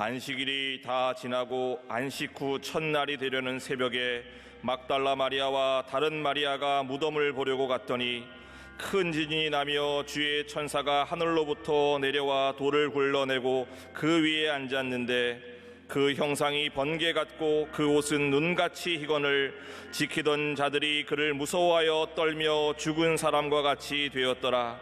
안식일이 다 지나고 안식 후 첫날이 되려는 새벽에 막달라 마리아와 다른 마리아가 무덤을 보려고 갔더니 큰 지진이 나며 주의 천사가 하늘로부터 내려와 돌을 굴러내고 그 위에 앉았는데 그 형상이 번개 같고 그 옷은 눈같이 희건을 지키던 자들이 그를 무서워하여 떨며 죽은 사람과 같이 되었더라.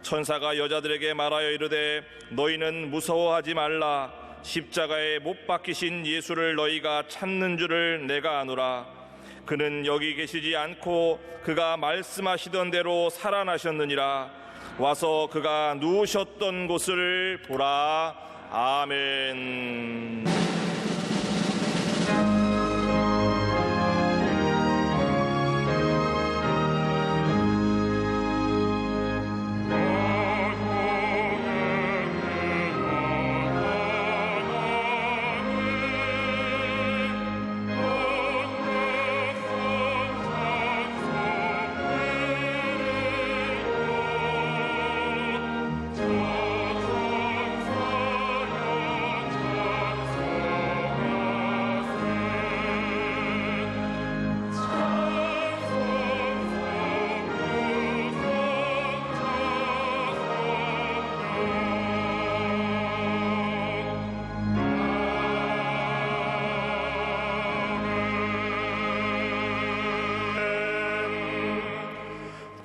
천사가 여자들에게 말하여 이르되 너희는 무서워하지 말라. 십자가에 못 박히신 예수를 너희가 찾는 줄을 내가 아노라. 그는 여기 계시지 않고 그가 말씀하시던 대로 살아나셨느니라. 와서 그가 누우셨던 곳을 보라. 아멘.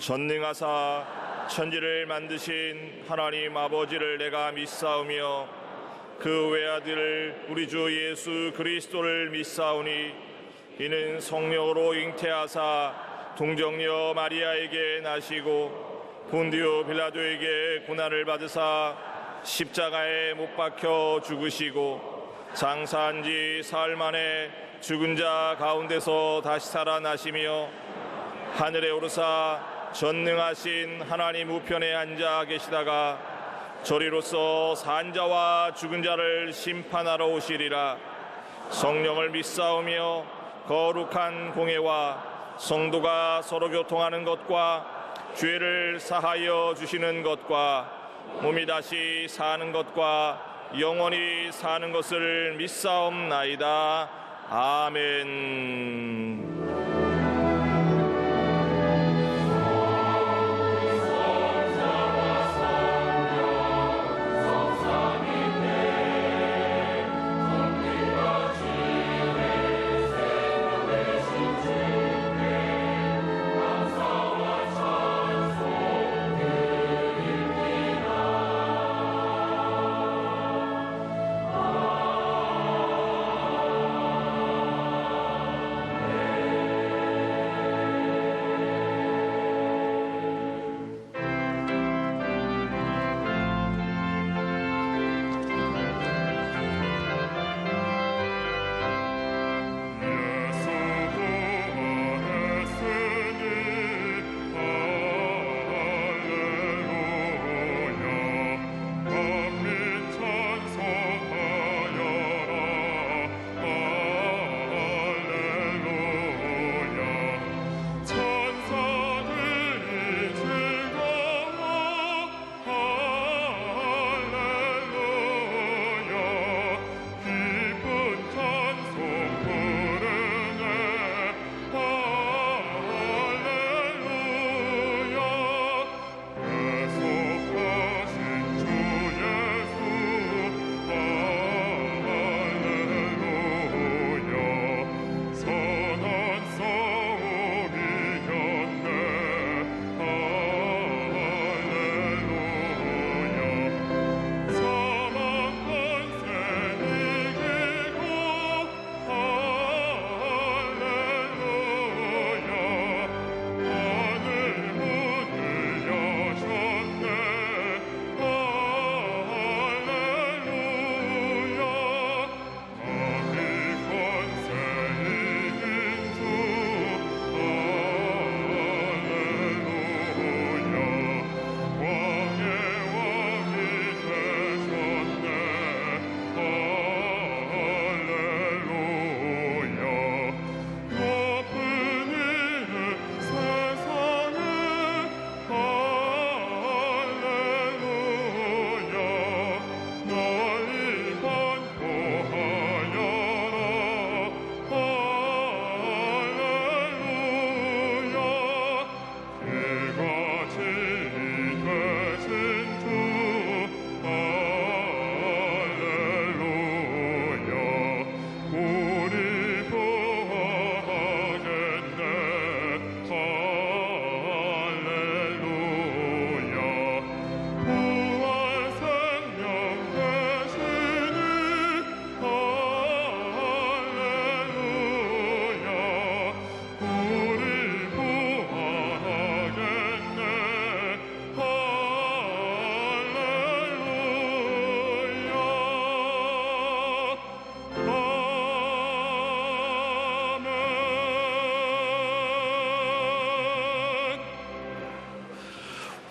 전능하사 천지를 만드신 하나님 아버지를 내가 믿사오며 그 외아들 우리 주 예수 그리스도를 믿사오니 이는 성령으로 잉태하사 동정녀 마리아에게 나시고 본디오 빌라도에게 고난을 받으사 십자가에 못 박혀 죽으시고 장사한 지 사흘 만에 죽은 자 가운데서 다시 살아나시며 하늘에 오르사 전능하신 하나님 우편에 앉아 계시다가 저리로서 산 자와 죽은 자를 심판하러 오시리라. 성령을 믿사오며 거룩한 공회와 성도가 서로 교통하는 것과 죄를 사하여 주시는 것과 몸이 다시 사는 것과 영원히 사는 것을 믿사옵나이다. 아멘.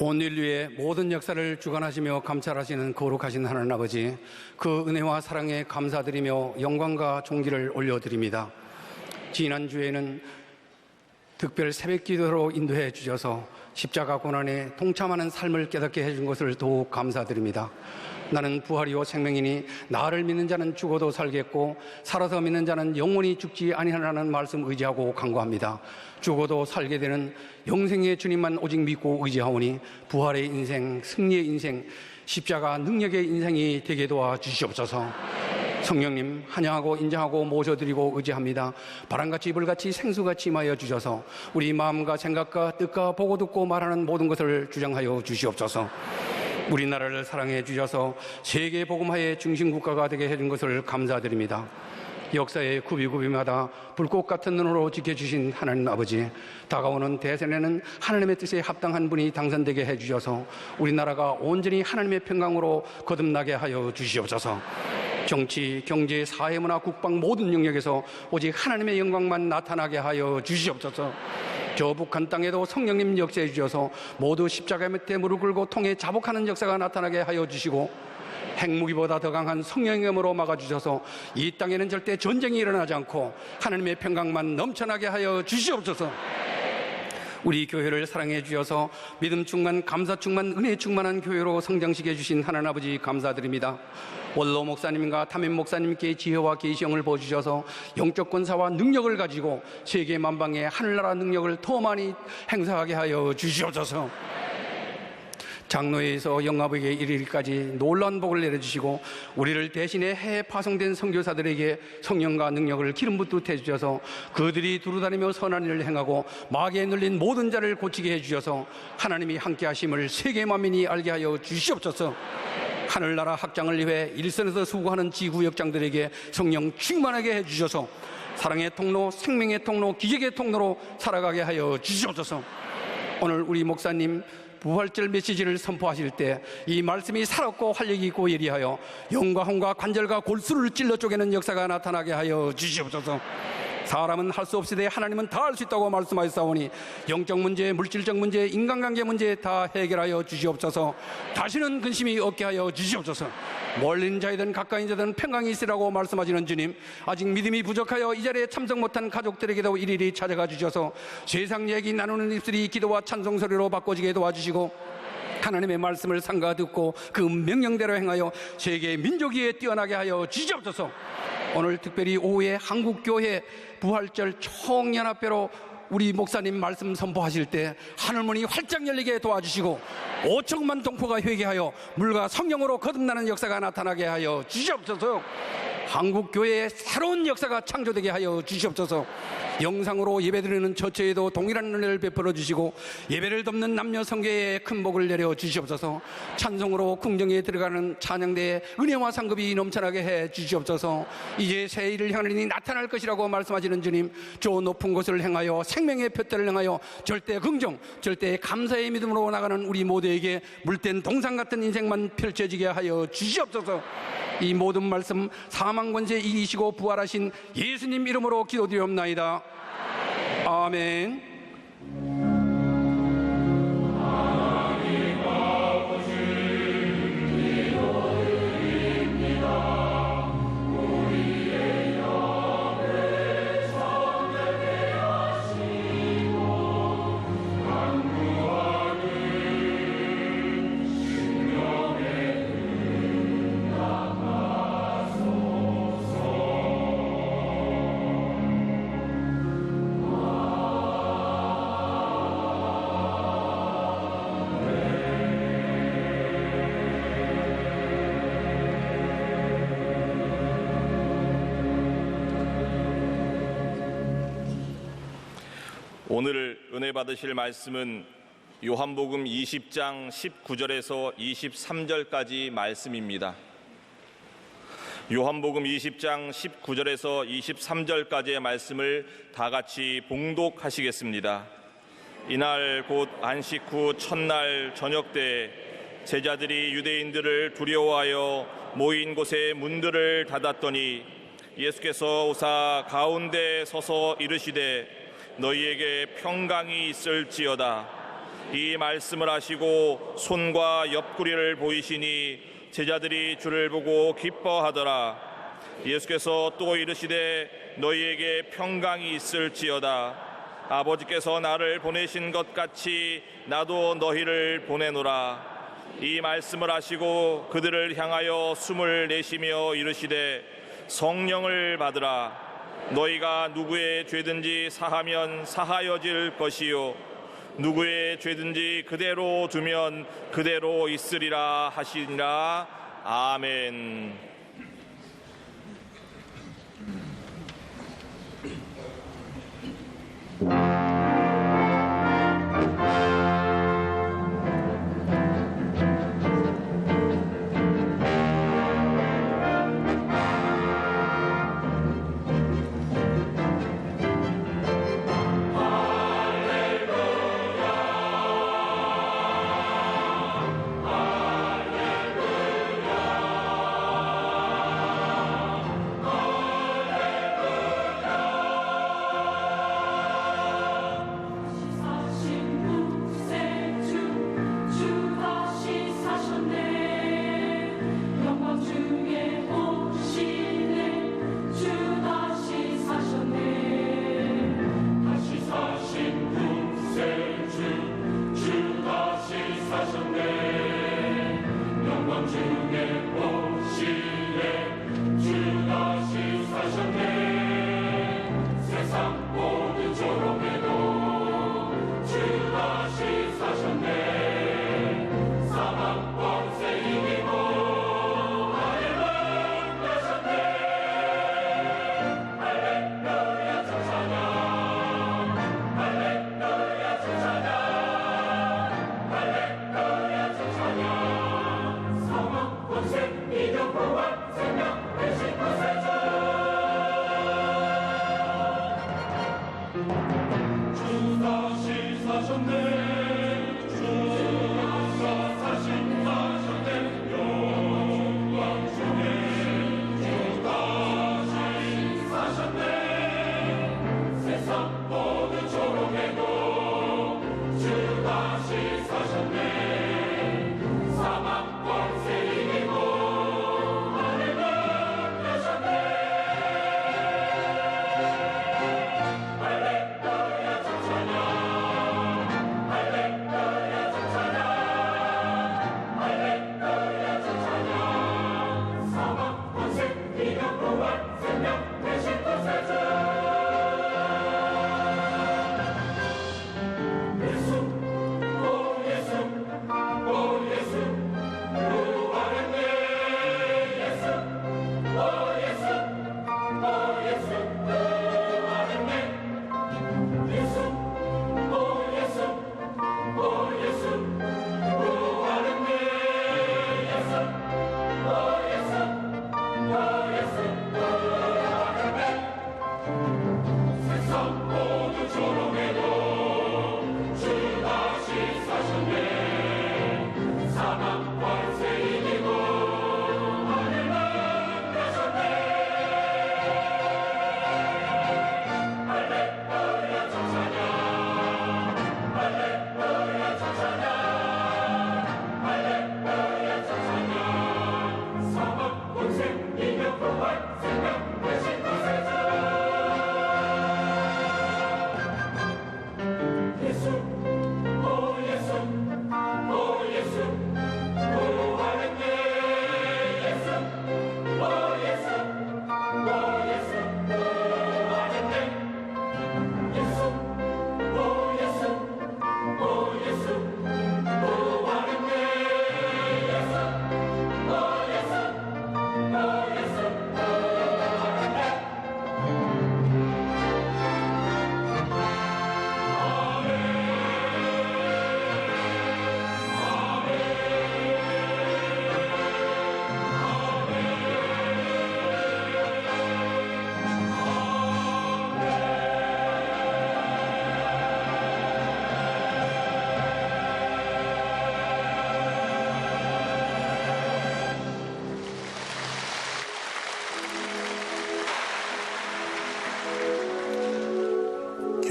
온 인류의 모든 역사를 주관하시며 감찰하시는 거룩하신 하나님 아버지, 그 은혜와 사랑에 감사드리며 영광과 존귀를 올려드립니다. 지난주에는 특별 새벽기도로 인도해 주셔서 십자가 고난에 동참하는 삶을 깨닫게 해준 것을 더욱 감사드립니다. 나는 부활이요 생명이니 나를 믿는 자는 죽어도 살겠고 살아서 믿는 자는 영원히 죽지 아니하라는 말씀 의지하고 간구합니다. 죽어도 살게 되는 영생의 주님만 오직 믿고 의지하오니 부활의 인생, 승리의 인생, 십자가 능력의 인생이 되게 도와주시옵소서. 성령님 환영하고 인정하고 모셔드리고 의지합니다. 바람같이 불같이 생수같이 임하여 주셔서 우리 마음과 생각과 뜻과 보고 듣고 말하는 모든 것을 주장하여 주시옵소서. 우리나라를 사랑해 주셔서 세계 복음화의 중심국가가 되게 해준 것을 감사드립니다. 역사의 구비구비마다 불꽃 같은 눈으로 지켜주신 하나님 아버지, 다가오는 대선에는 하나님의 뜻에 합당한 분이 당선되게 해주셔서 우리나라가 온전히 하나님의 평강으로 거듭나게 하여 주시옵소서. 정치, 경제, 사회, 문화, 국방 모든 영역에서 오직 하나님의 영광만 나타나게 하여 주시옵소서. 저 북한 땅에도 성령님 역사해 주셔서 모두 십자가 밑에 무릎 꿇고 통해 자복하는 역사가 나타나게 하여 주시고 핵무기보다 더 강한 성령의 힘으로 막아주셔서 이 땅에는 절대 전쟁이 일어나지 않고 하나님의 평강만 넘쳐나게 하여 주시옵소서. 우리 교회를 사랑해 주셔서 믿음 충만, 감사 충만, 은혜 충만한 교회로 성장시켜 주신 하나님 아버지 감사드립니다. 원로 목사님과 담임 목사님께 지혜와 계시형을 보여주셔서 영적 권사와 능력을 가지고 세계 만방에 하늘나라 능력을 더 많이 행사하게 하여 주시옵소서. 장로회에서 영아부에게 이르기까지 놀라운 복을 내려주시고 우리를 대신해 해외 파송된 선교사들에게 성령과 능력을 기름 붓듯 해주셔서 그들이 두루다니며 선한 일을 행하고 마귀에 눌린 모든 자를 고치게 해주셔서 하나님이 함께 하심을 세계 만민이 알게 하여 주시옵소서. 하늘나라 확장을 위해 일선에서 수고하는 지구역장들에게 성령 충만하게 해주셔서 사랑의 통로, 생명의 통로, 기적의 통로로 살아가게 하여 주시옵소서. 오늘 우리 목사님 부활절 메시지를 선포하실 때 이 말씀이 살았고 활력이 있고 예리하여 영과 혼과 관절과 골수를 찔러 쪼개는 역사가 나타나게 하여 주시옵소서. 사람은 할 수 없으되 하나님은 다 할 수 있다고 말씀하셨사오니 영적 문제, 물질적 문제, 인간관계 문제 다 해결하여 주시옵소서. 다시는 근심이 없게 하여 주시옵소서. 멀린 자이든 가까이 자든 평강이 있으라고 말씀하시는 주님, 아직 믿음이 부족하여 이 자리에 참석 못한 가족들에게도 일일이 찾아가 주셔서 세상 얘기 나누는 입술이 기도와 찬송 소리로 바꿔지게 도와주시고 하나님의 말씀을 삼가 듣고 그 명령대로 행하여 세계 민족 위에 뛰어나게 하여 주시옵소서. 오늘 특별히 오후에 한국교회 부활절 총연합회로 우리 목사님 말씀 선포하실 때 하늘문이 활짝 열리게 도와주시고 5천만 동포가 회개하여 물과 성령으로 거듭나는 역사가 나타나게 하여 주시옵소서. 한국교회의 새로운 역사가 창조되게 하여 주시옵소서. 영상으로 예배드리는 처처에도 동일한 은혜를 베풀어 주시고 예배를 돕는 남녀 성교에 큰 복을 내려 주시옵소서. 찬송으로 궁정에 들어가는 찬양대에 은혜와 상급이 넘쳐나게 해 주시옵소서. 이제 새 일을 향하는 일이 나타날 것이라고 말씀하시는 주님, 저 높은 곳을 행하여 생명의 표대를 행하여 절대 긍정, 절대 감사의 믿음으로 나가는 우리 모두에게 물된 동상 같은 인생만 펼쳐지게 하여 주시옵소서. 이 모든 말씀 사망 권세 이기시고 부활하신 예수님 이름으로 기도드리옵나이다. 아멘. 오늘 은혜 받으실 말씀은 요한복음 20장 19절에서 23절까지 말씀입니다. 요한복음 20장 19절에서 23절까지의 말씀을 다 같이 봉독하시겠습니다. 이날 곧 안식 후 첫날 저녁 때 제자들이 유대인들을 두려워하여 모인 곳에 문들을 닫았더니 예수께서 오사 가운데 서서 이르시되 너희에게 평강이 있을지어다. 이 말씀을 하시고 손과 옆구리를 보이시니 제자들이 주를 보고 기뻐하더라. 예수께서 또 이르시되 너희에게 평강이 있을지어다. 아버지께서 나를 보내신 것 같이 나도 너희를 보내노라. 이 말씀을 하시고 그들을 향하여 숨을 내쉬며 이르시되 성령을 받으라. 너희가 누구의 죄든지 사하면 사하여질 것이요 누구의 죄든지 그대로 두면 그대로 있으리라 하시니라. 아멘.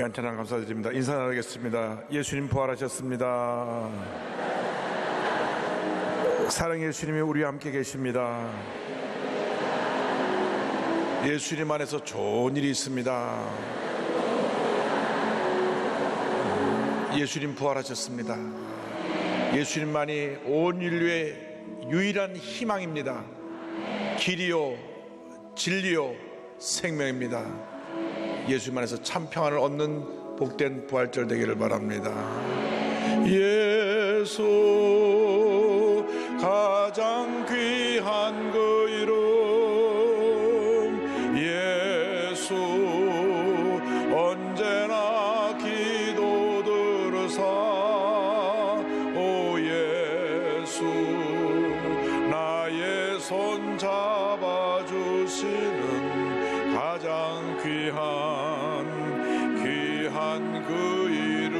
귀한 찬양 감사드립니다. 인사 나누겠습니다. 예수님 부활하셨습니다. 사랑의 예수님이 우리와 함께 계십니다. 예수님 안에서 좋은 일이 있습니다. 예수님 부활하셨습니다. 예수님만이 온 인류의 유일한 희망입니다. 길이요 진리요 생명입니다. 예수님 안에서 참 평안을 얻는 복된 부활절 되기를 바랍니다. 예수 가장 귀한 그 이름, 예수 언제나 기도 들으사, 오 예수 나의 손 잡아주시는 가장 귀한 그 이름,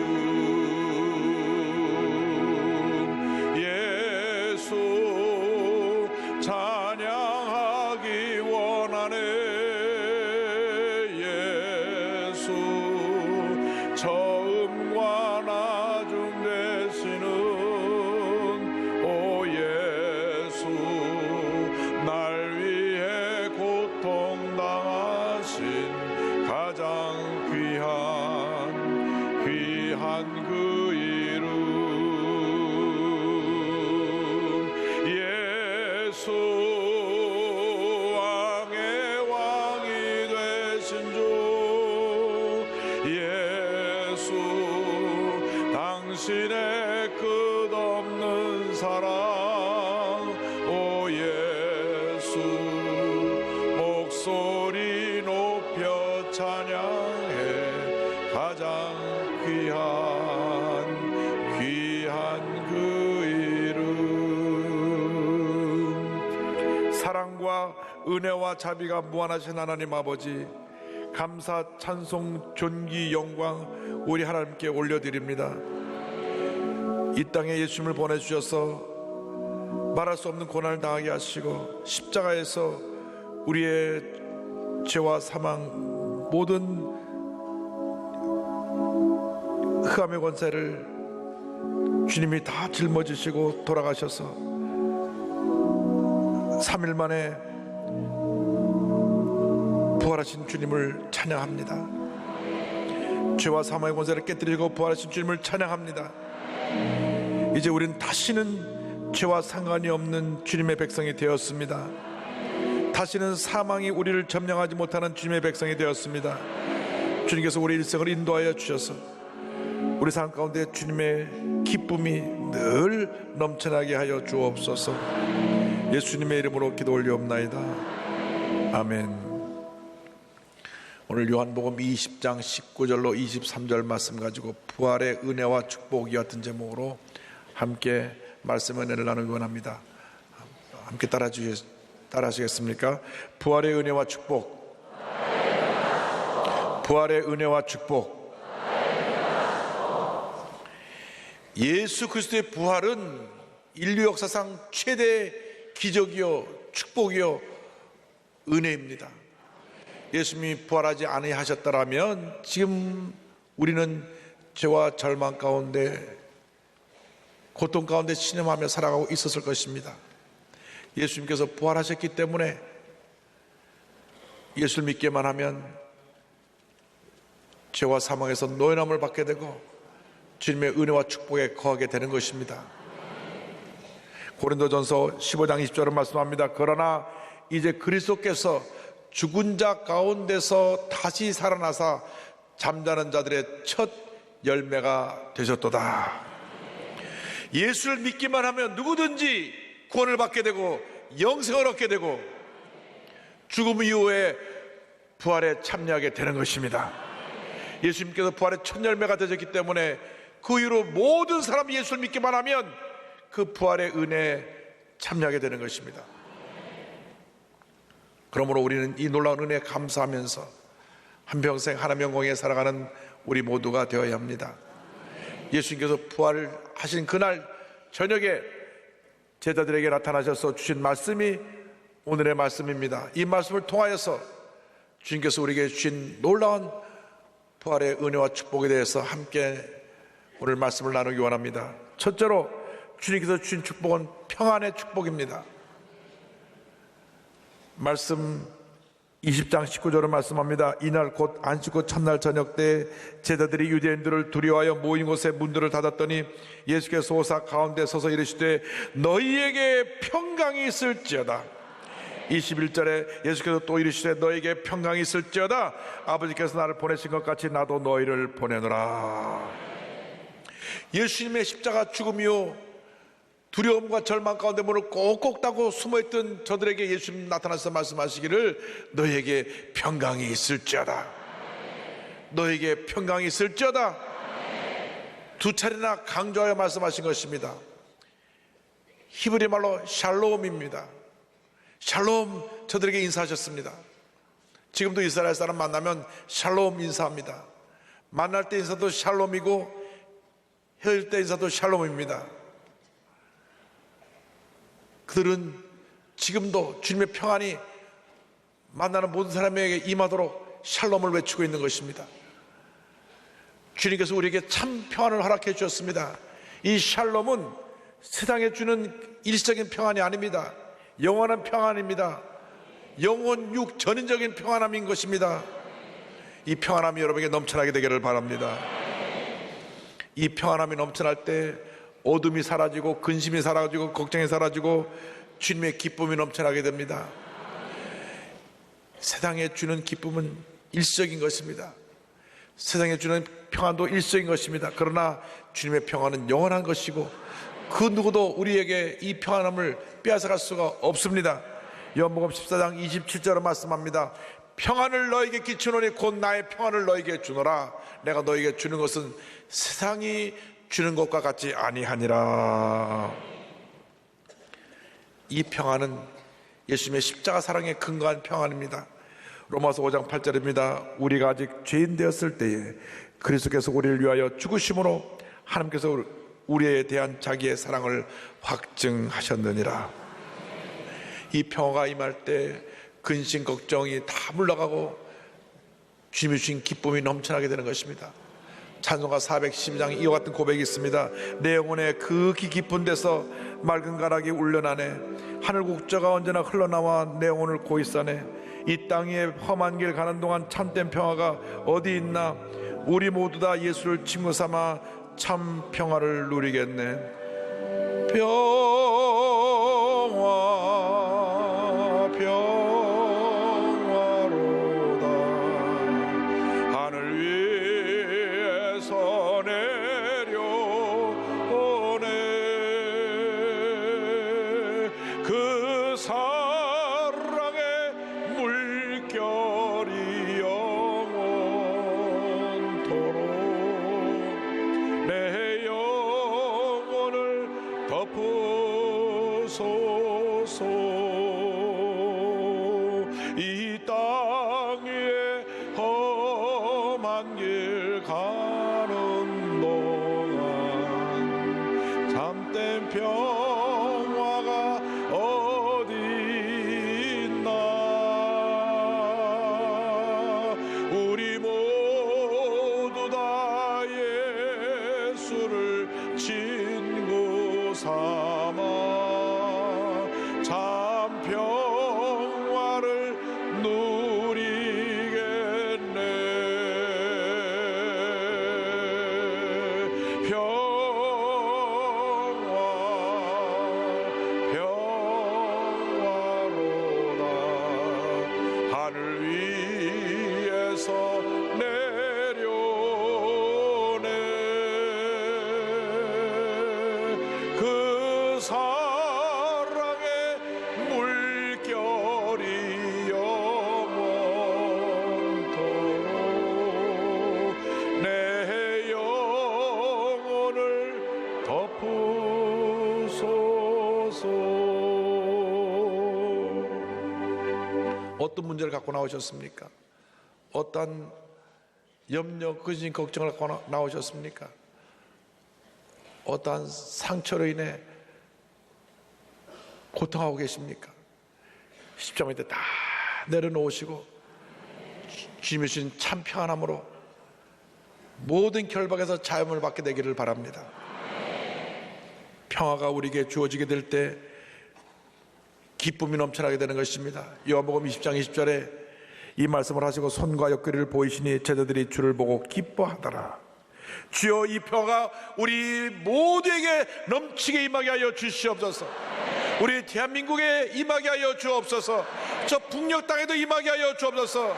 예수 찬양하기 원하네. 예수 처음과 나중 되시는 오 예수, 날 위해 고통당하신 가장 귀한 그 이름, 예수 왕의 왕이 되신 주, 예수 당신의 끝없는 사랑, 오 예수 목소리 높여 찬양해 가장 귀한 그 이름. 사랑과 은혜와 자비가 무한하신 하나님 아버지, 감사 찬송 존귀 영광 우리 하나님께 올려드립니다. 이 땅에 예수님을 보내주셔서 말할 수 없는 고난을 당하게 하시고 십자가에서 우리의 죄와 사망 모든 흑암의 권세를 주님이 다 짊어지시고 돌아가셔서 3일 만에 부활하신 주님을 찬양합니다. 죄와 사망의 권세를 깨뜨리고 부활하신 주님을 찬양합니다. 이제 우리는 다시는 죄와 상관이 없는 주님의 백성이 되었습니다. 다시는 사망이 우리를 점령하지 못하는 주님의 백성이 되었습니다. 주님께서 우리 일생을 인도하여 주셔서 우리 삶 가운데 주님의 기쁨이 늘 넘쳐나게 하여 주옵소서. 예수님의 이름으로 기도 올리옵나이다. 아멘. 오늘 요한복음 20장 19절로 23절 말씀 가지고 부활의 은혜와 축복이 같은 제목으로 함께 말씀 은혜를 나누기 원합니다. 함께 따라하시겠습니까? 부활의 은혜와 축복, 부활의 은혜와 축복. 예수 그리스도의 부활은 인류 역사상 최대 기적이요 축복이요 은혜입니다. 예수님이 부활하지 아니하셨더라면 지금 우리는 죄와 절망 가운데 고통 가운데 신음하며 살아가고 있었을 것입니다. 예수님께서 부활하셨기 때문에 예수를 믿기만 하면 죄와 사망에서 노연함을 받게 되고 주님의 은혜와 축복에 거하게 되는 것입니다. 고린도전서 15장 20절은 말씀합니다. 그러나 이제 그리스도께서 죽은 자 가운데서 다시 살아나사 잠자는 자들의 첫 열매가 되셨도다. 예수를 믿기만 하면 누구든지 구원을 받게 되고 영생을 얻게 되고 죽음 이후에 부활에 참여하게 되는 것입니다. 예수님께서 부활의 첫 열매가 되셨기 때문에 그 이후로 모든 사람이 예수를 믿기만 하면 그 부활의 은혜에 참여하게 되는 것입니다. 그러므로 우리는 이 놀라운 은혜에 감사하면서 한평생 하나님 영광에 살아가는 우리 모두가 되어야 합니다. 예수님께서 부활하신 그날 저녁에 제자들에게 나타나셔서 주신 말씀이 오늘의 말씀입니다. 이 말씀을 통하여서 주님께서 우리에게 주신 놀라운 부활의 은혜와 축복에 대해서 함께 오늘 말씀을 나누기 원합니다. 첫째로 주님께서 주신 축복은 평안의 축복입니다. 말씀 20장 19절을 말씀합니다. 이날 곧 안식구 첫날 저녁 때 제자들이 유대인들을 두려워하여 모인 곳에 문들을 닫았더니 예수께서 오사 가운데 서서 이르시되 너희에게 평강이 있을지어다. 21절에 예수께서 또 이르시되 너희에게 평강이 있을지어다. 아버지께서 나를 보내신 것 같이 나도 너희를 보내노라. 예수님의 십자가 죽음 이후 두려움과 절망 가운데 문을 꼭꼭 닫고 숨어있던 저들에게 예수님 나타나서 말씀하시기를 너희에게 평강이 있을지어다. 너희에게 평강이 있을지어다. 두 차례나 강조하여 말씀하신 것입니다. 히브리 말로 샬롬입니다. 샬롬 저들에게 인사하셨습니다. 지금도 이스라엘 사람 만나면 샬롬 인사합니다. 만날 때 인사도 샬롬이고 헤어질 때 인사도 샬롬입니다. 그들은 지금도 주님의 평안이 만나는 모든 사람에게 임하도록 샬롬을 외치고 있는 것입니다. 주님께서 우리에게 참 평안을 허락해 주셨습니다. 이 샬롬은 세상에 주는 일시적인 평안이 아닙니다. 영원한 평안입니다. 영원 육전인적인 평안함인 것입니다. 이 평안함이 여러분에게 넘쳐나게 되기를 바랍니다. 이 평안함이 넘쳐날 때 어둠이 사라지고 근심이 사라지고 걱정이 사라지고 주님의 기쁨이 넘쳐나게 됩니다. 세상에 주는 기쁨은 일시적인 것입니다. 세상에 주는 평안도 일시적인 것입니다. 그러나 주님의 평안은 영원한 것이고 그 누구도 우리에게 이 평안함을 빼앗아갈 수가 없습니다. 요한복음 14장 27절을 말씀합니다. 평안을 너에게 끼치노니 곧 나의 평안을 너에게 주노라. 내가 너에게 주는 것은 세상이 주는 것과 같지 아니하니라. 이 평안은 예수님의 십자가 사랑에 근거한 평안입니다. 로마서 5장 8절입니다. 우리가 아직 죄인 되었을 때에 그리스도께서 우리를 위하여 죽으심으로 하나님께서 우리에 대한 자기의 사랑을 확증하셨느니라. 이 평화가 임할 때 근심 걱정이 다 물러가고 주님이 주신 기쁨이 넘쳐나게 되는 것입니다. 찬송가 412장 이와 같은 고백이 있습니다. 내 영혼에 극히 깊은 데서 맑은 가락이 울려나네. 하늘 국저가 언제나 흘러나와 내 영혼을 고이 싸네. 이 땅 위에 험한 길 가는 동안 참된 평화가 어디 있나. 우리 모두 다 예수를 친구 삼아 참 평화를 누리겠네. 평화로다. 하늘 위에서 내려오네. 그 사랑의 물결이 영원토록 내 영혼을 덮으소서. 이 땅 위에 험한 길 가는 동안 참된 평화가 어디 있나. 우리 모두 다 예수를 친구 삼아 참 평화를 누리겠네. 평화로다. 하늘 위에서 내려오네. 그 사랑의 물결이 영원토록 내 영혼을 덮으소서. 어떤 문제를 갖고 나오셨습니까? 어떤 염려, 근심, 걱정을 갖고 나오셨습니까? 어떠한 상처로 인해 고통하고 계십니까? 십자가 밑에 다 내려놓으시고 주님이 주신 참 평안함으로 모든 결박에서 자유를 받게 되기를 바랍니다. 평화가 우리에게 주어지게 될 때 기쁨이 넘쳐나게 되는 것입니다. 요한복음 20장 20절에 이 말씀을 하시고 손과 옆구리를 보이시니 제자들이 주를 보고 기뻐하더라. 주여, 이 평화가 우리 모두에게 넘치게 임하게 하여 주시옵소서. 우리 대한민국에 임하게 하여 주옵소서. 저 북녘 땅에도 임하게 하여 주옵소서.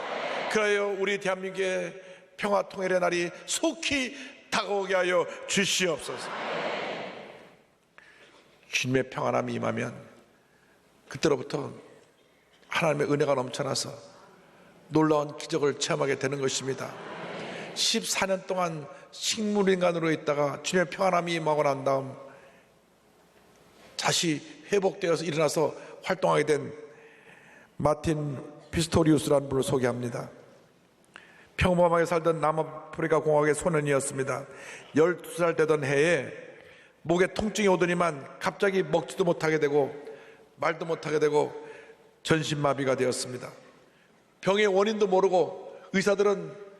그래요, 우리 대한민국의 평화 통일의 날이 속히 다가오게 하여 주시옵소서. 주님의 평안함이 임하면 그때로부터 하나님의 은혜가 넘쳐나서 놀라운 기적을 체험하게 되는 것입니다. 14년 동안 식물인간으로 있다가 주님의 평안함이 임하고 난 다음 다시 회복되어서 일어나서 활동하게 된 마틴 피스토리우스라는 분을 소개합니다. 평범하게 살던 남아프리카 공화국의 소년이었습니다. 12살 되던 해에 목에 통증이 오더니만 갑자기 먹지도 못하게 되고 말도 못하게 되고 전신마비가 되었습니다. 병의 원인도 모르고 의사들은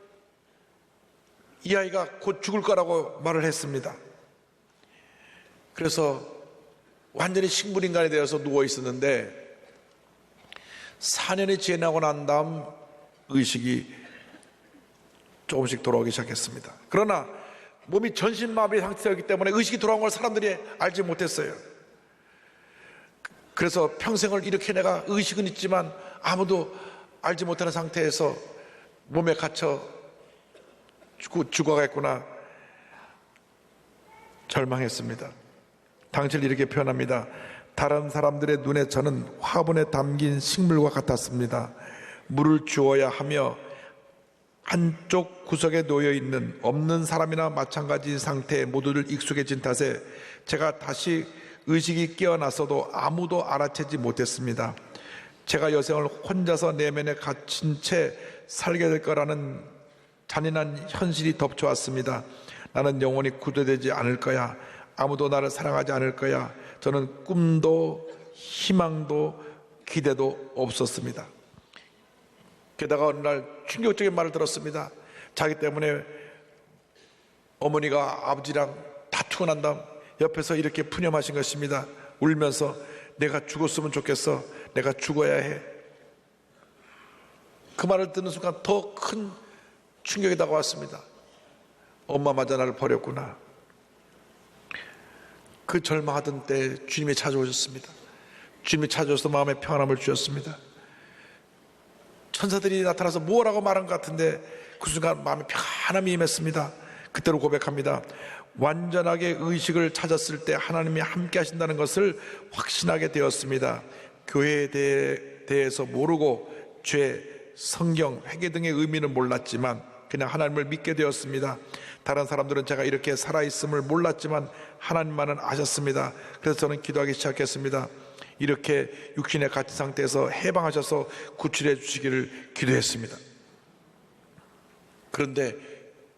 이 아이가 곧 죽을 거라고 말을 했습니다. 그래서 완전히 식물인간이 되어서 누워 있었는데 4년이 지나고 난 다음 의식이 조금씩 돌아오기 시작했습니다. 그러나 몸이 전신마비 상태였기 때문에 의식이 돌아온 걸 사람들이 알지 못했어요. 그래서 평생을 이렇게 내가 의식은 있지만 아무도 알지 못하는 상태에서 몸에 갇혀 죽어가겠구나 절망했습니다. 당시를 이렇게 표현합니다. 다른 사람들의 눈에 저는 화분에 담긴 식물과 같았습니다. 물을 주어야 하며 한쪽 구석에 놓여있는 없는 사람이나 마찬가지인 상태에 모두들 익숙해진 탓에 제가 다시 의식이 깨어났어도 아무도 알아채지 못했습니다. 제가 여생을 혼자서 내면에 갇힌 채 살게 될 거라는 잔인한 현실이 덮쳐왔습니다. 나는 영원히 구조되지 않을 거야. 아무도 나를 사랑하지 않을 거야. 저는 꿈도 희망도 기대도 없었습니다. 게다가 어느 날 충격적인 말을 들었습니다. 자기 때문에 어머니가 아버지랑 다투고 난 다음 옆에서 이렇게 푸념하신 것입니다. 울면서 내가 죽었으면 좋겠어. 내가 죽어야 해. 그 말을 듣는 순간 더 큰 충격이 다가왔습니다. 엄마마저 나를 버렸구나. 그 절망하던 때 주님이 찾아오셨습니다. 주님이 찾아오셔서 마음에 평안함을 주셨습니다. 천사들이 나타나서 뭐라고 말한 것 같은데 그 순간 마음에 평안함이 임했습니다. 그때로 고백합니다. 완전하게 의식을 찾았을 때 하나님이 함께 하신다는 것을 확신하게 되었습니다. 교회에 대해서 모르고 죄, 성경, 회개 등의 의미는 몰랐지만 그냥 하나님을 믿게 되었습니다. 다른 사람들은 제가 이렇게 살아있음을 몰랐지만 하나님만은 아셨습니다. 그래서 저는 기도하기 시작했습니다. 이렇게 육신의 갇힌 상태에서 해방하셔서 구출해 주시기를 기도했습니다. 그런데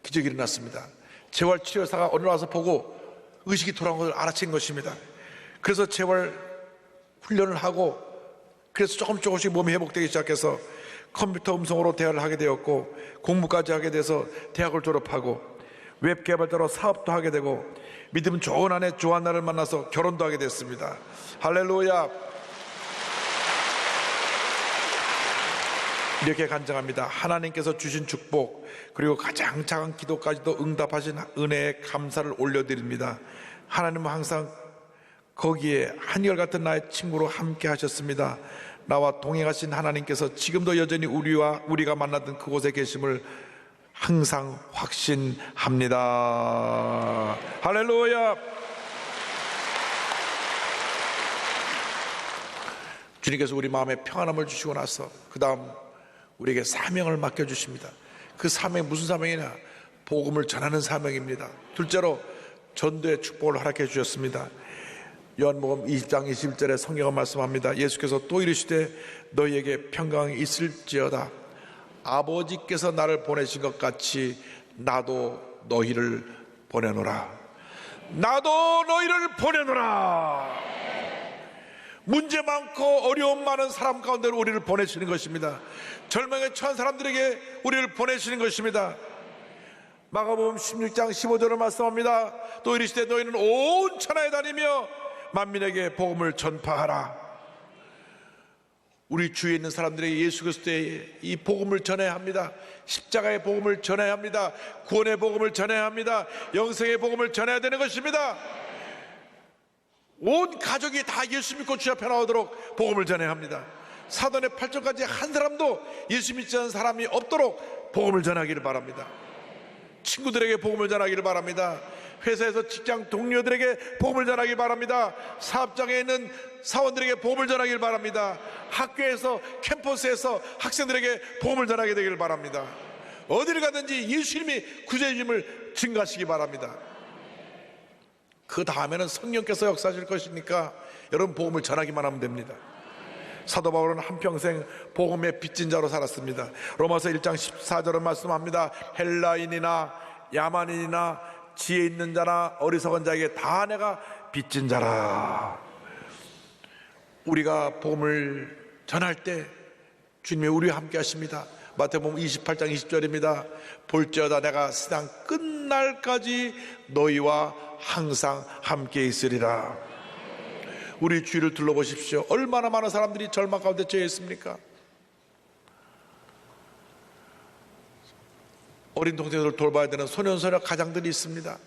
기적이 일어났습니다. 재활치료사가 어느 날 와서 보고 의식이 돌아온 것을 알아챈 것입니다. 그래서 재활 훈련을 하고 그래서 조금씩 몸이 회복되기 시작해서 컴퓨터 음성으로 대화를 하게 되었고 공부까지 하게 돼서 대학을 졸업하고 웹 개발자로 사업도 하게 되고 믿음 좋은 아내 조한나를 만나서 결혼도 하게 됐습니다. 할렐루야. 이렇게 간증합니다. 하나님께서 주신 축복 그리고 가장 작은 기도까지도 응답하신 은혜에 감사를 올려드립니다. 하나님은 항상 거기에 한결같은 나의 친구로 함께 하셨습니다. 나와 동행하신 하나님께서 지금도 여전히 우리가 만나던 그곳에 계심을 항상 확신합니다. 할렐루야. 주님께서 우리 마음에 평안함을 주시고 나서 그 다음 우리에게 사명을 맡겨주십니다. 그 사명이 무슨 사명이냐? 복음을 전하는 사명입니다. 둘째로 전도의 축복을 허락해 주셨습니다. 요한복음 20장 21절에 성경은 말씀합니다. 예수께서 또 이르시되 너희에게 평강이 있을지어다. 아버지께서 나를 보내신 것 같이 나도 너희를 보내노라. 나도 너희를 보내노라. 문제 많고 어려움 많은 사람 가운데 우리를 보내시는 것입니다. 절망에 처한 사람들에게 우리를 보내시는 것입니다. 마가복음 16장 15절을 말씀합니다. 또 이르시되 너희는 온 천하에 다니며 만민에게 복음을 전파하라. 우리 주위에 있는 사람들에게 예수 그리스도의 이 복음을 전해야 합니다. 십자가의 복음을 전해야 합니다. 구원의 복음을 전해야 합니다. 영생의 복음을 전해야 되는 것입니다. 온 가족이 다 예수 믿고 주 앞에 나오도록 복음을 전해야 합니다. 사돈의 8절까지 한 사람도 예수 믿지 않는 사람이 없도록 복음을 전하기를 바랍니다. 친구들에게 복음을 전하기를 바랍니다. 회사에서 직장 동료들에게 복음을 전하기를 바랍니다. 사업장에 있는 사원들에게 복음을 전하기를 바랍니다. 학교에서 캠퍼스에서 학생들에게 복음을 전하게 되기를 바랍니다. 어디를 가든지 예수님이 구제주님을 증가하시기 바랍니다. 그 다음에는 성령께서 역사하실 것이니까 여러분 복음을 전하기만 하면 됩니다. 사도 바울은 한평생 복음의 빚진 자로 살았습니다. 로마서 1장 14절은 말씀합니다. 헬라인이나 야만인이나 지혜 있는 자나 어리석은 자에게 다 내가 빚진 자라. 우리가 복음을 전할 때 주님이 우리와 함께 하십니다. 마태복음 28장 20절입니다. 볼지어다 내가 세상 끝날까지 너희와 항상 함께 있으리라. 우리 주위를 둘러보십시오. 얼마나 많은 사람들이 절망 가운데 처해 있습니까? 어린 동생들을 돌봐야 되는 소년소녀 가장들이 있습니다.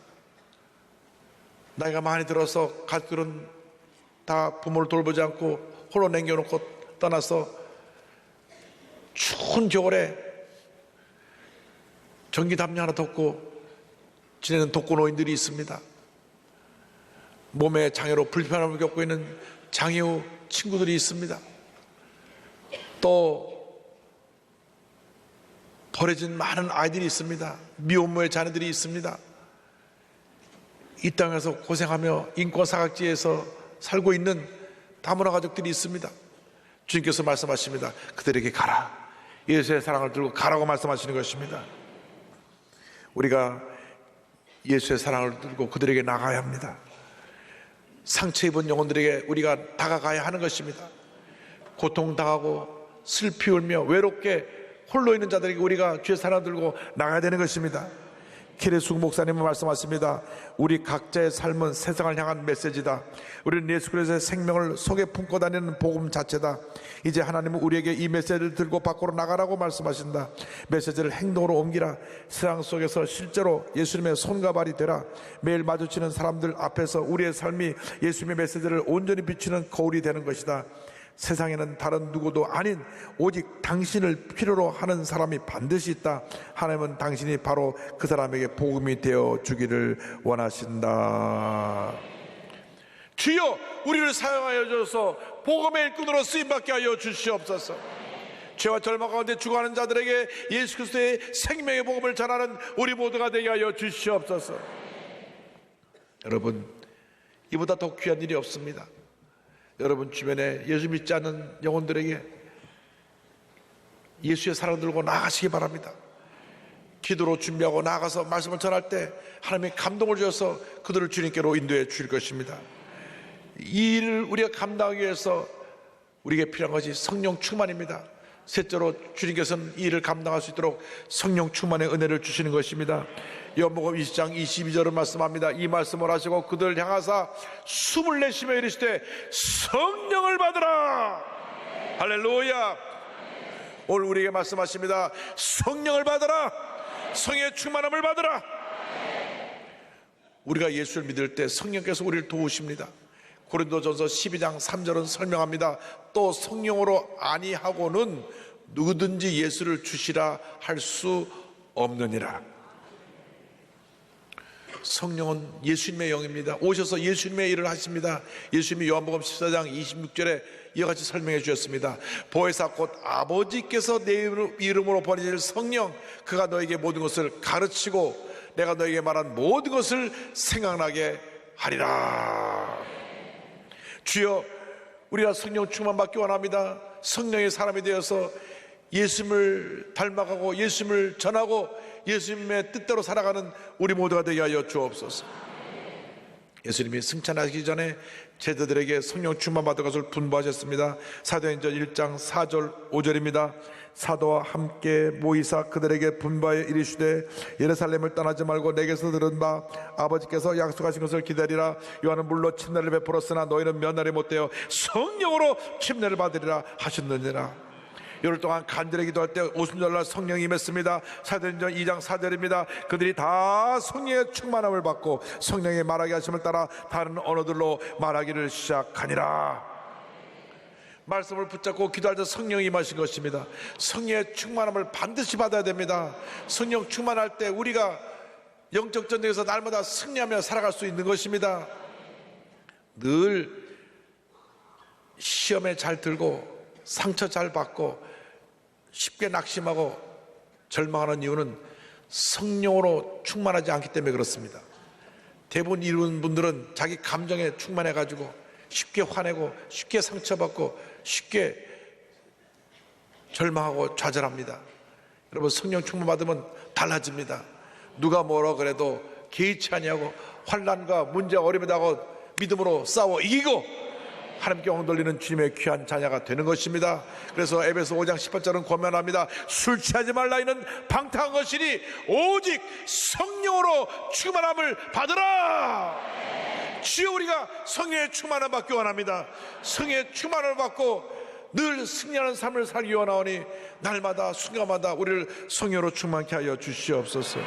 나이가 많이 들어서 가족들은 다 부모를 돌보지 않고 홀로 남겨놓고 떠나서 추운 겨울에 전기 담요 하나 덮고 지내는 독거노인들이 있습니다. 몸에 장애로 불편함을 겪고 있는 장애우 친구들이 있습니다. 또 버려진 많은 아이들이 있습니다. 미혼모의 자녀들이 있습니다. 이 땅에서 고생하며 인권사각지에서 살고 있는 다문화 가족들이 있습니다. 주님께서 말씀하십니다. 그들에게 가라. 예수의 사랑을 들고 가라고 말씀하시는 것입니다. 우리가 예수의 사랑을 들고 그들에게 나가야 합니다. 상처 입은 영혼들에게 우리가 다가가야 하는 것입니다. 고통당하고 슬피 울며 외롭게 홀로 있는 자들에게 우리가 주의 사랑을 들고 나가야 되는 것입니다. 키레숙 목사님은 말씀하십니다. 우리 각자의 삶은 세상을 향한 메시지다. 우리는 예수 그리스도의 생명을 속에 품고 다니는 복음 자체다. 이제 하나님은 우리에게 이 메시지를 들고 밖으로 나가라고 말씀하신다. 메시지를 행동으로 옮기라. 세상 속에서 실제로 예수님의 손과 발이 되라. 매일 마주치는 사람들 앞에서 우리의 삶이 예수님의 메시지를 온전히 비추는 거울이 되는 것이다. 세상에는 다른 누구도 아닌 오직 당신을 필요로 하는 사람이 반드시 있다. 하나님은 당신이 바로 그 사람에게 복음이 되어 주기를 원하신다. 주여 우리를 사용하여 주셔서 복음의 일꾼으로 쓰임받게 하여 주시옵소서. 죄와 절망 가운데 죽어가는 자들에게 예수 그리스도의 생명의 복음을 전하는 우리 모두가 되게 하여 주시옵소서. 여러분, 이보다 더 귀한 일이 없습니다. 여러분 주변에 예수 믿지 않는 영혼들에게 예수의 사랑 들고 나가시기 바랍니다. 기도로 준비하고 나가서 말씀을 전할 때 하나님이 감동을 주셔서 그들을 주님께로 인도해 주실 것입니다. 이 일을 우리가 감당하기 위해서 우리에게 필요한 것이 성령 충만입니다. 셋째로 주님께서는 이 일을 감당할 수 있도록 성령 충만의 은혜를 주시는 것입니다. 요한복음 20장 22절을 말씀합니다. 이 말씀을 하시고 그들을 향하사 숨을 내쉬며 이르시되 성령을 받으라. 할렐루야. 오늘 우리에게 말씀하십니다. 성령을 받으라. 성의 충만함을 받으라. 우리가 예수를 믿을 때 성령께서 우리를 도우십니다. 고린도전서 12장 3절은 설명합니다. 또 성령으로 아니하고는 누구든지 예수를 주시라 할 수 없느니라. 성령은 예수님의 영입니다. 오셔서 예수님의 일을 하십니다. 예수님이 요한복음 14장 26절에 이와 같이 설명해 주셨습니다. 보혜사 곧 아버지께서 내 이름으로 보내실 성령, 그가 너에게 모든 것을 가르치고 내가 너에게 말한 모든 것을 생각나게 하리라. 주여, 우리가 성령 충만 받기 원합니다. 성령의 사람이 되어서 예수님을 닮아가고 예수님을 전하고 예수님의 뜻대로 살아가는 우리 모두가 되게 하여 주옵소서. 예수님이 승천하시기 전에 제자들에게 성령 충만받을 것을 분부하셨습니다. 사도행전 1장 4절 5절입니다. 사도와 함께 모이사 그들에게 분부하여 이르시되 예루살렘을 떠나지 말고 내게서 들은 바 아버지께서 약속하신 것을 기다리라. 요한은 물로 침례를 베풀었으나 너희는 면하리 못되어 성령으로 침례를 받으리라 하셨느니라. 열흘 동안 간절히 기도할 때 오순절날 성령이 임했습니다. 사도행전 2장 4절입니다. 그들이 다 성령의 충만함을 받고 성령의 말하게 하심을 따라 다른 언어들로 말하기를 시작하니라. 말씀을 붙잡고 기도할 때 성령이 임하신 것입니다. 성령의 충만함을 반드시 받아야 됩니다. 성령 충만할 때 우리가 영적 전쟁에서 날마다 승리하며 살아갈 수 있는 것입니다. 늘 시험에 잘 들고 상처 잘 받고 쉽게 낙심하고 절망하는 이유는 성령으로 충만하지 않기 때문에 그렇습니다. 대부분 이런 분들은 자기 감정에 충만해가지고 쉽게 화내고 쉽게 상처받고 쉽게 절망하고 좌절합니다. 여러분, 성령 충만 받으면 달라집니다. 누가 뭐라 그래도 개의치 아니하고 환난과 문제 어려움에다가 믿음으로 싸워 이기고 하나님께 엉돌리는 주님의 귀한 자녀가 되는 것입니다. 그래서 에베소 5장 18절은 권면합니다. 술 취하지 말라. 이는 방탕한 것이니 오직 성령으로 충만함을 받으라. 주여, 우리가 성령의 충만함을 받기 원합니다. 성령의 충만함을 받고 늘 승리하는 삶을 살기 원하오니 날마다 순간마다 우리를 성령으로 충만케 하여 주시옵소서.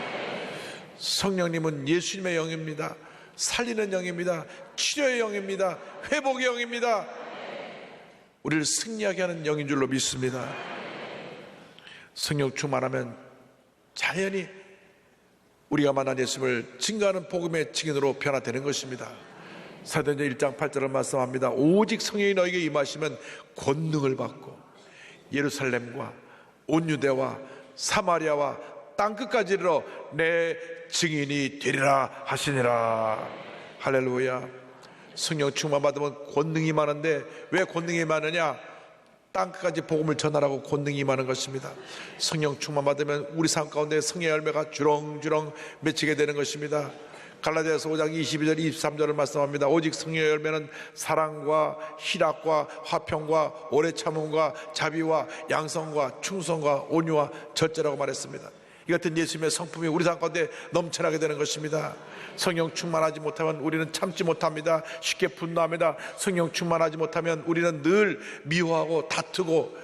성령님은 예수님의 영입니다. 살리는 영입니다. 치료의 영입니다. 회복의 영입니다. 우리를 승리하게 하는 영인 줄로 믿습니다. 성령 충만하면 자연히 우리가 만난 예수님을 증거하는 복음의 증인으로 변화되는 것입니다. 사도행전 1장 8절을 말씀합니다. 오직 성령이 너에게 임하시면 권능을 받고 예루살렘과 온 유대와 사마리아와 땅끝까지 이르러 내 증인이 되리라 하시니라. 할렐루야. 성령 충만 받으면 권능이 많은데 왜 권능이 많으냐? 땅끝까지 복음을 전하라고 권능이 많은 것입니다. 성령 충만 받으면 우리 삶 가운데 성령의 열매가 주렁주렁 맺히게 되는 것입니다. 갈라디아서 5장 22절 23절을 말씀합니다. 오직 성령의 열매는 사랑과 희락과 화평과 오래 참음과 자비와 양성과 충성과 온유와 절제라고 말했습니다. 이 같은 예수님의 성품이 우리 삶 가운데 넘쳐나게 되는 것입니다. 성령 충만하지 못하면 우리는 참지 못합니다. 쉽게 분노합니다. 성령 충만하지 못하면 우리는 늘 미워하고 다투고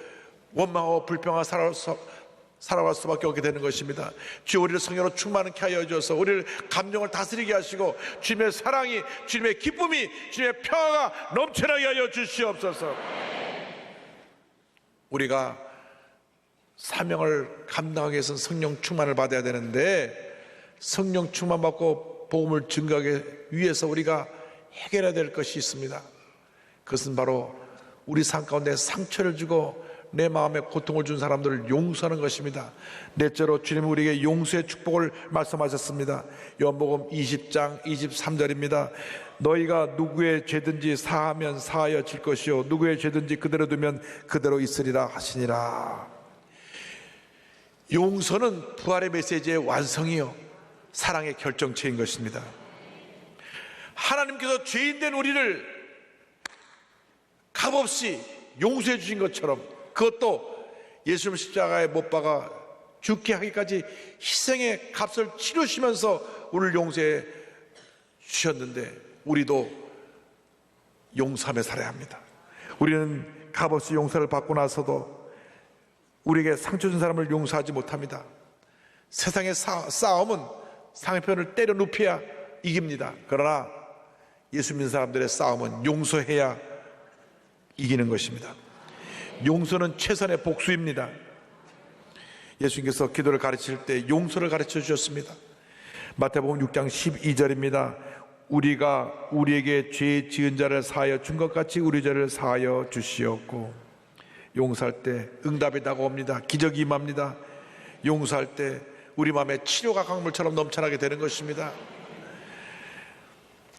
원망하고 불평하고 살아갈 수밖에 없게 되는 것입니다. 주여, 우리를 성령으로 충만케 하여 주셔서 우리를 감정을 다스리게 하시고 주님의 사랑이, 주님의 기쁨이, 주님의 평화가 넘쳐나게 하여 주시옵소서. 우리가 사명을 감당하기 위해서는 성령 충만을 받아야 되는데 성령 충만 받고 복음을 증거하기 위해서 우리가 해결해야 될 것이 있습니다. 그것은 바로 우리 삶 가운데 상처를 주고 내 마음에 고통을 준 사람들을 용서하는 것입니다. 넷째로 주님은 우리에게 용서의 축복을 말씀하셨습니다. 요한복음 20장 23절입니다. 너희가 누구의 죄든지 사하면 사하여 질 것이요 누구의 죄든지 그대로 두면 그대로 있으리라 하시니라. 용서는 부활의 메시지의 완성이요 사랑의 결정체인 것입니다. 하나님께서 죄인된 우리를 값없이 용서해 주신 것처럼, 그것도 예수님 십자가에 못 박아 죽게 하기까지 희생의 값을 치르시면서 우리를 용서해 주셨는데 우리도 용서하며 살아야 합니다. 우리는 값없이 용서를 받고 나서도 우리에게 상처 준 사람을 용서하지 못합니다. 세상의 싸움은 상대편을 때려 눕혀야 이깁니다. 그러나 예수 믿는 사람들의 싸움은 용서해야 이기는 것입니다. 용서는 최선의 복수입니다. 예수님께서 기도를 가르칠 때 용서를 가르쳐 주셨습니다. 마태복음 6장 12절입니다. 우리가 우리에게 죄 지은 자를 사하여 준 것 같이 우리 죄를 사하여 주시옵고. 용서할 때 응답이 다가옵니다. 기적이 임합니다. 용서할 때 우리 마음에 치료가 강물처럼 넘쳐나게 되는 것입니다.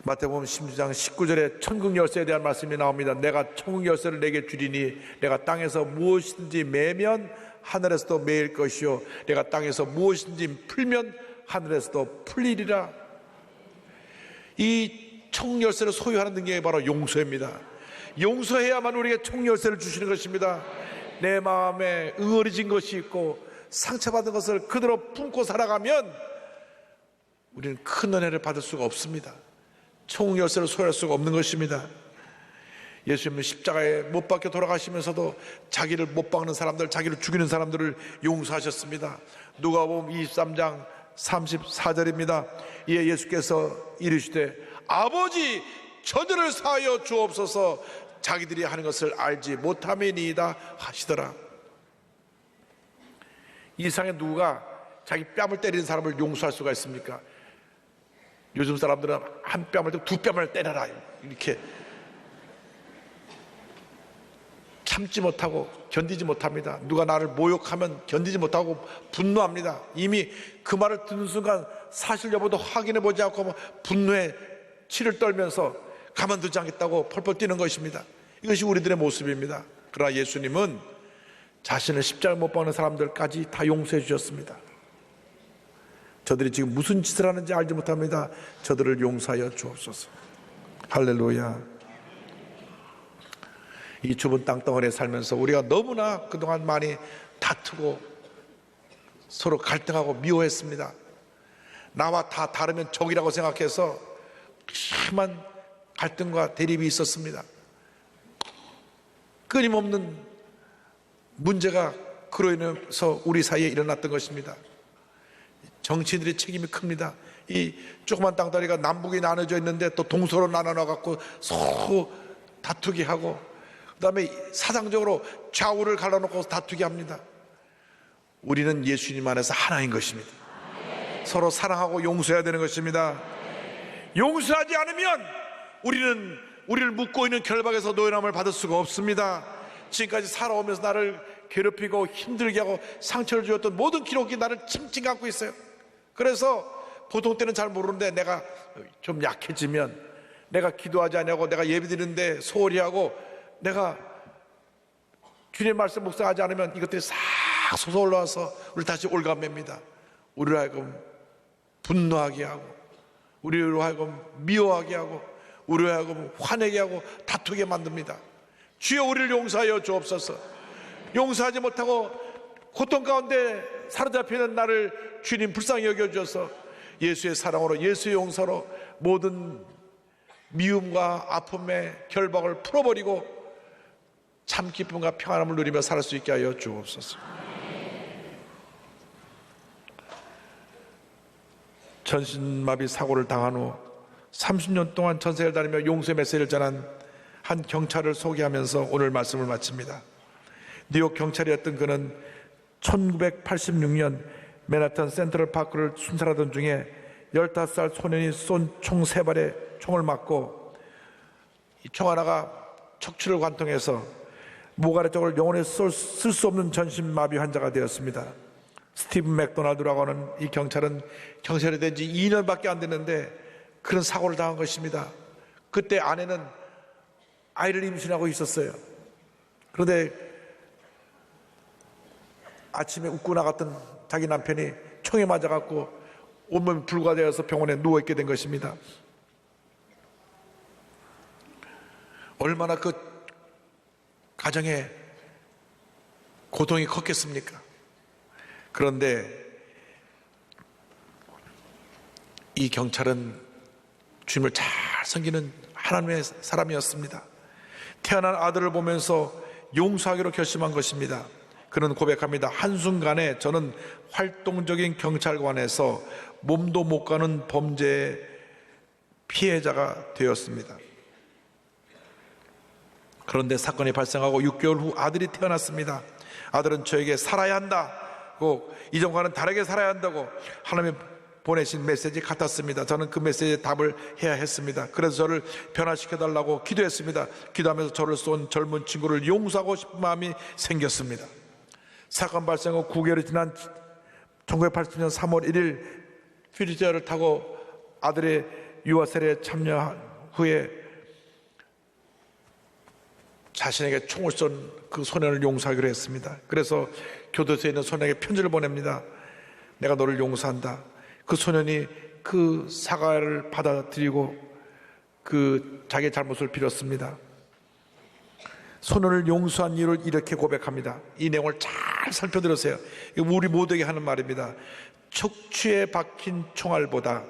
마태복음 16장 19절에 천국 열쇠에 대한 말씀이 나옵니다. 내가 천국 열쇠를 내게 주리니 내가 땅에서 무엇이든지 매면 하늘에서도 매일 것이요 내가 땅에서 무엇이든지 풀면 하늘에서도 풀리리라. 이 총열쇠를 소유하는 능력이 바로 용서입니다. 용서해야만 우리에게 총열쇠를 주시는 것입니다. 내 마음에 응어리진 것이 있고 상처받은 것을 그대로 품고 살아가면 우리는 큰 은혜를 받을 수가 없습니다. 총열쇠를 소유할 수가 없는 것입니다. 예수님은 십자가에 못 박혀 돌아가시면서도 자기를 못 박는 사람들, 자기를 죽이는 사람들을 용서하셨습니다. 누가복음 23장 34절입니다. 이에 예수께서 이르시되 아버지 저들을 사하여 주옵소서 자기들이 하는 것을 알지 못함이니이다 하시더라. 이 세상에 누가 자기 뺨을 때리는 사람을 용서할 수가 있습니까? 요즘 사람들은 한 뺨을 때리고 두 뺨을 때려라 이렇게 참지 못하고 견디지 못합니다. 누가 나를 모욕하면 견디지 못하고 분노합니다. 이미 그 말을 듣는 순간 사실 여부도 확인해 보지 않고 분노에 치를 떨면서 가만두지 않겠다고 펄펄 뛰는 것입니다. 이것이 우리들의 모습입니다. 그러나 예수님은 자신을 십자가에 못 박는 사람들까지 다 용서해 주셨습니다. 저들이 지금 무슨 짓을 하는지 알지 못합니다. 저들을 용서하여 주옵소서. 할렐루야. 이 좁은 땅덩어리에 살면서 우리가 너무나 그동안 많이 다투고 서로 갈등하고 미워했습니다. 나와 다 다르면 적이라고 생각해서 심한 갈등과 대립이 있었습니다. 끊임없는 문제가 그로 인해서 우리 사이에 일어났던 것입니다. 정치인들의 책임이 큽니다. 이 조그만 땅덩어리가 남북이 나눠져 있는데 또 동서로 나눠놔갖고 서로 다투게 하고 그 다음에 사상적으로 좌우를 갈라놓고 다투게 합니다. 우리는 예수님 안에서 하나인 것입니다. 서로 사랑하고 용서해야 되는 것입니다. 용서하지 않으면 우리를 묶고 있는 결박에서 노예함을 받을 수가 없습니다. 지금까지 살아오면서 나를 괴롭히고 힘들게 하고 상처를 주었던 모든 기록이 나를 찡찡 갖고 있어요. 그래서 보통 때는 잘 모르는데 내가 좀 약해지면 내가 기도하지 않냐고 내가 예배드리는데 소홀히 하고 내가 주님의 말씀 묵상하지 않으면 이것들이 싹 솟아올라와서 우리를 다시 올가맵니다. 우리로 하여금 분노하게 하고 우리로 하여금 미워하게 하고 우리로 하여금 화내게 하고 다투게 만듭니다. 주여 우리를 용서하여 주옵소서. 용서하지 못하고 고통 가운데 사로잡혀 있는 나를 주님 불쌍히 여겨주셔서 예수의 사랑으로 예수의 용서로 모든 미움과 아픔의 결박을 풀어버리고 참 기쁨과 평안함을 누리며 살 수 있게 하여 주옵소서. 전신마비 사고를 당한 후 30년 동안 전 세계를 다니며 용서의 메시지를 전한 한 경찰을 소개하면서 오늘 말씀을 마칩니다. 뉴욕 경찰이었던 그는 1986년 맨하탄 센트럴 파크를 순찰하던 중에 15살 소년이 쏜 총 3발의 총을 맞고 이 총 하나가 척추를 관통해서 목 아래쪽을 영원히 쓸 수 없는 전신마비 환자가 되었습니다. 스티븐 맥도날드라고 하는 이 경찰은 경찰이 된 지 2년밖에 안 됐는데 그런 사고를 당한 것입니다. 그때 아내는 아이를 임신하고 있었어요. 그런데 아침에 웃고 나갔던 자기 남편이 총에 맞아갖고 온몸이 불과되어서 병원에 누워있게 된 것입니다. 얼마나 그 가정에 고통이 컸겠습니까? 그런데 이 경찰은 주님을 잘 섬기는 하나님의 사람이었습니다. 태어난 아들을 보면서 용서하기로 결심한 것입니다. 그는 고백합니다. 한순간에 저는 활동적인 경찰관에서 몸도 못 가는 범죄의 피해자가 되었습니다. 그런데 사건이 발생하고 6개월 후 아들이 태어났습니다. 아들은 저에게 살아야 한다고, 이전과는 다르게 살아야 한다고 하나님이 보내신 메시지 같았습니다. 저는 그 메시지에 답을 해야 했습니다. 그래서 저를 변화시켜달라고 기도했습니다. 기도하면서 저를 쏜 젊은 친구를 용서하고 싶은 마음이 생겼습니다. 사건 발생 후 9개월이 지난 1980년 3월 1일 휠체어를 타고 아들의 유아 세례에 참여한 후에 자신에게 총을 쏜 그 소년을 용서하기로 했습니다. 그래서 교도소에 있는 소년에게 편지를 보냅니다. 내가 너를 용서한다. 그 소년이 그 사과를 받아들이고 자기의 잘못을 빌었습니다. 손을 용서한 이유를 이렇게 고백합니다. 이 내용을 잘 살펴들으세요. 이거 우리 모두에게 하는 말입니다. 척추에 박힌 총알보다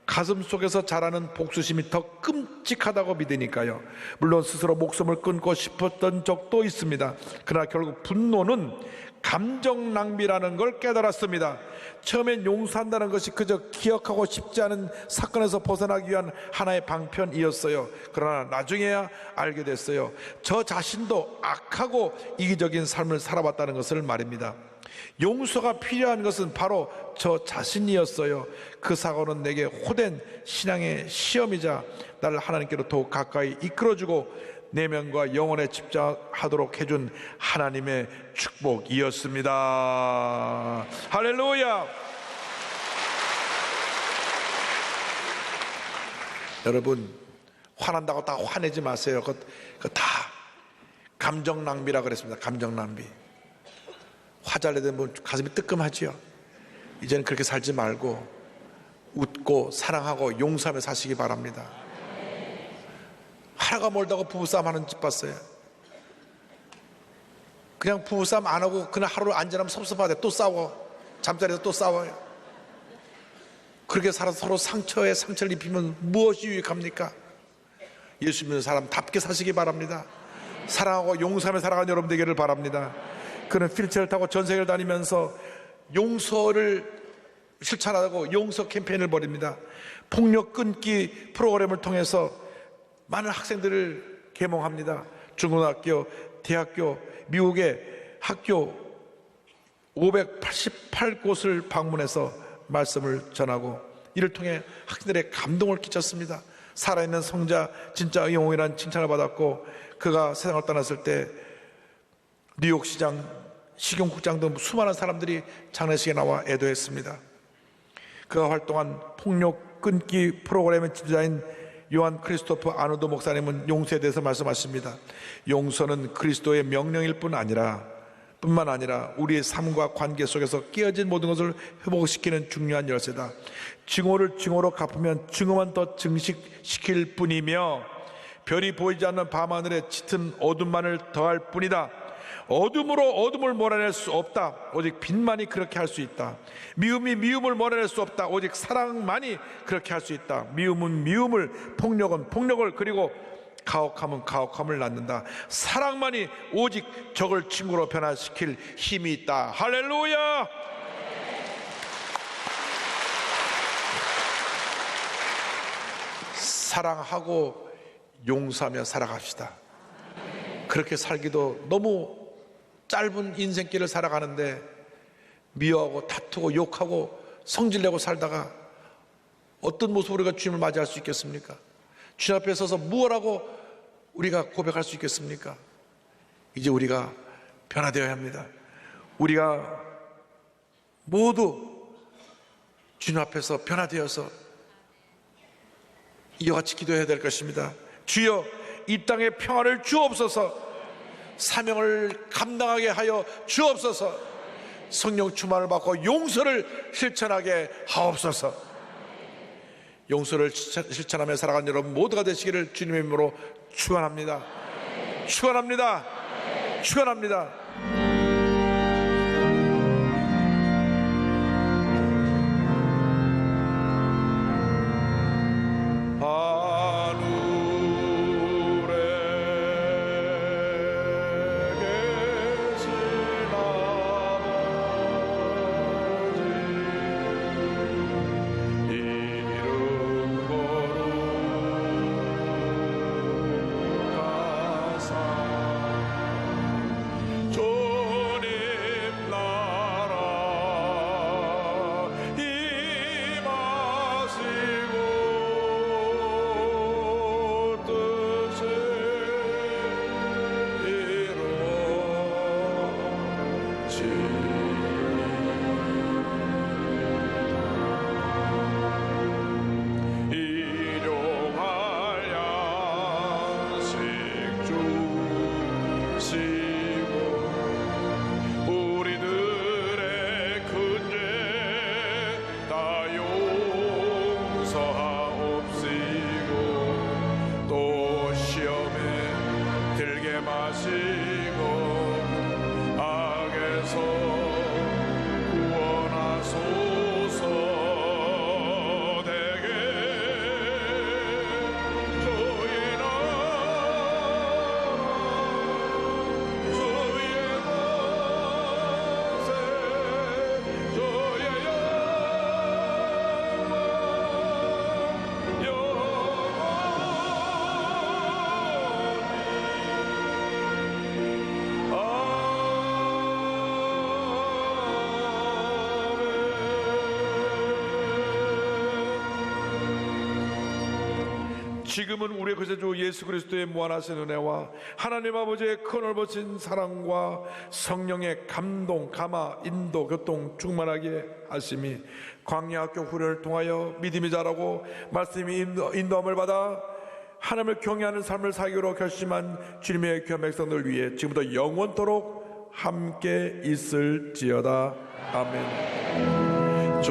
가슴 속에서 자라는 복수심이 더 끔찍하다고 믿으니까요. 물론 스스로 목숨을 끊고 싶었던 적도 있습니다. 그러나 결국 분노는 감정 낭비라는 걸 깨달았습니다. 처음엔 용서한다는 것이 그저 기억하고 싶지 않은 사건에서 벗어나기 위한 하나의 방편이었어요. 그러나 나중에야 알게 됐어요. 저 자신도 악하고 이기적인 삶을 살아왔다는 것을 말입니다. 용서가 필요한 것은 바로 저 자신이었어요. 그 사고는 내게 호된 신앙의 시험이자 나를 하나님께로 더욱 가까이 이끌어주고 내면과 영혼에 집중하도록 해준 하나님의 축복이었습니다. 할렐루야. 여러분, 화난다고 다 화내지 마세요. 그거 다 감정 낭비라 그랬습니다. 감정 낭비. 화 잘 내면 가슴이 뜨끔하지요. 이제는 그렇게 살지 말고 웃고 사랑하고 용서하며 사시기 바랍니다. 하루가 멀다고 부부싸움 하는 집 봤어요. 그냥 부부싸움 안 하고 그냥 하루를 안 지나면 섭섭하대. 또 싸워. 잠자리에서 또 싸워요. 그렇게 살아서 서로 상처에 상처를 입히면 무엇이 유익합니까? 예수 믿는 사람답게 사시기 바랍니다. 사랑하고 용서하며 살아가는 여러분 되기를 바랍니다. 그는 휠체어를 타고 전 세계를 다니면서 용서를 실천하고 용서 캠페인을 벌입니다. 폭력 끊기 프로그램을 통해서 많은 학생들을 계몽합니다. 중고등학교, 대학교, 미국의 학교 588곳을 방문해서 말씀을 전하고 이를 통해 학생들의 감동을 끼쳤습니다. 살아있는 성자, 진짜 영웅이라는 칭찬을 받았고 그가 세상을 떠났을 때 뉴욕시장, 식용국장 등 수많은 사람들이 장례식에 나와 애도했습니다. 그가 활동한 폭력 끊기 프로그램의 지도자인 요한 크리스토프 아노드 목사님은 용서에 대해서 말씀하십니다. 용서는 그리스도의 명령일 뿐만 아니라 우리의 삶과 관계 속에서 깨어진 모든 것을 회복시키는 중요한 열쇠다. 증오를 증오로 갚으면 증오만 더 증식시킬 뿐이며 별이 보이지 않는 밤하늘에 짙은 어둠만을 더할 뿐이다. 어둠으로 어둠을 몰아낼 수 없다. 오직 빛만이 그렇게 할 수 있다. 미움이 미움을 몰아낼 수 없다. 오직 사랑만이 그렇게 할 수 있다. 미움은 미움을, 폭력은 폭력을, 그리고 가혹함은 가혹함을 낳는다. 사랑만이 오직 적을 친구로 변화시킬 힘이 있다. 할렐루야. 사랑하고 용서하며 살아갑시다. 그렇게 살기도 너무 짧은 인생길을 살아가는데 미워하고 다투고 욕하고 성질내고 살다가 어떤 모습으로 우리가 주님을 맞이할 수 있겠습니까? 주님 앞에 서서 무엇하고 우리가 고백할 수 있겠습니까? 이제 우리가 변화되어야 합니다. 우리가 모두 주님 앞에서 변화되어서 이와 같이 기도해야 될 것입니다. 주여, 이 땅에 평화를 주옵소서. 사명을 감당하게 하여 주옵소서. 성령 충만을 받고 용서를 실천하게 하옵소서. 용서를 실천하며 살아가는 여러분 모두가 되시기를 주님의 이름으로 축원합니다. 축원합니다. 축원합니다. 지금은 우리의 구세주 예수 그리스도의 무한하신 은혜와 하나님 아버지의 크넓으신 사랑과 성령의 감동, 감화, 인도, 교통 충만하게 하심이 광야학교 훈련을 통하여 믿음이 자라고 말씀이 인도함을 받아 하나님을 경외하는 삶을 살기로 결심한 주님의 귀한 백성들 위해 지금부터 영원토록 함께 있을지어다. 아멘.